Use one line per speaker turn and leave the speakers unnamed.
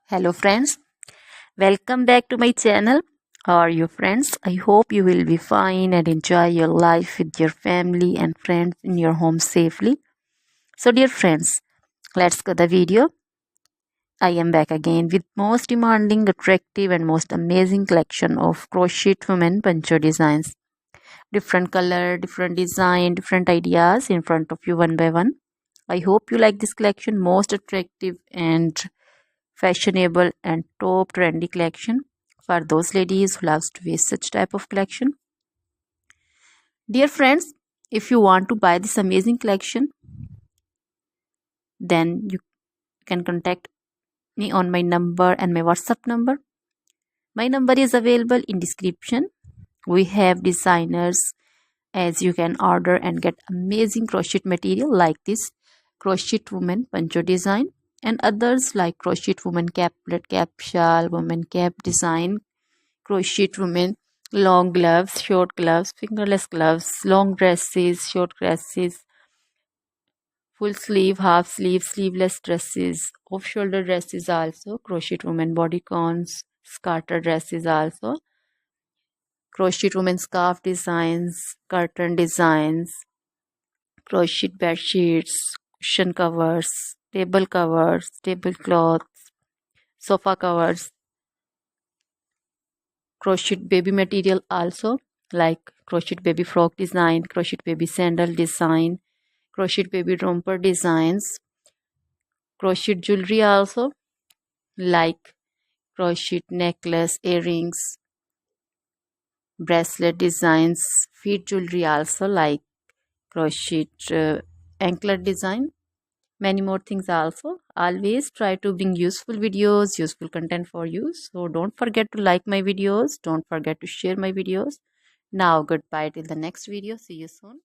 Hello friends, welcome back to my channel. How are you friends? I hope you will be fine and enjoy your life with your family and friends in your home safely. So dear friends, let's go the video. I am back again with most demanding, attractive and most amazing collection of crochet women poncho designs. Different color, different design, different ideas in front of you one by one. I hope you like this collection, most attractive and fashionable and top trendy collection for those ladies who loves to wear such type of collection. Dear friends, if you want to buy this amazing collection, then you can contact me on my number and my WhatsApp number. My number is available in description. We have designers as you can order and get amazing crochet material like this crochet woman poncho design and others like crochet woman caplet, cap shawl, woman cap design, crochet women, long gloves, short gloves, fingerless gloves, long dresses, short dresses, full sleeve, half sleeve, sleeveless dresses, off shoulder dresses also, crochet women bodycons, scarter dresses also, crochet women scarf designs, curtain designs, crochet bed sheets, cushion covers, tablecloths, sofa covers, crochet baby material also like crochet baby frock design, crochet baby sandal design, crochet baby romper designs, crochet jewelry also like crochet necklace, earrings, bracelet designs, feet jewelry also like crochet anklet design, many more things also. Always try to bring useful videos, useful content for you, so don't forget to like my videos, don't forget to share my videos. Now goodbye till the next video, see you soon.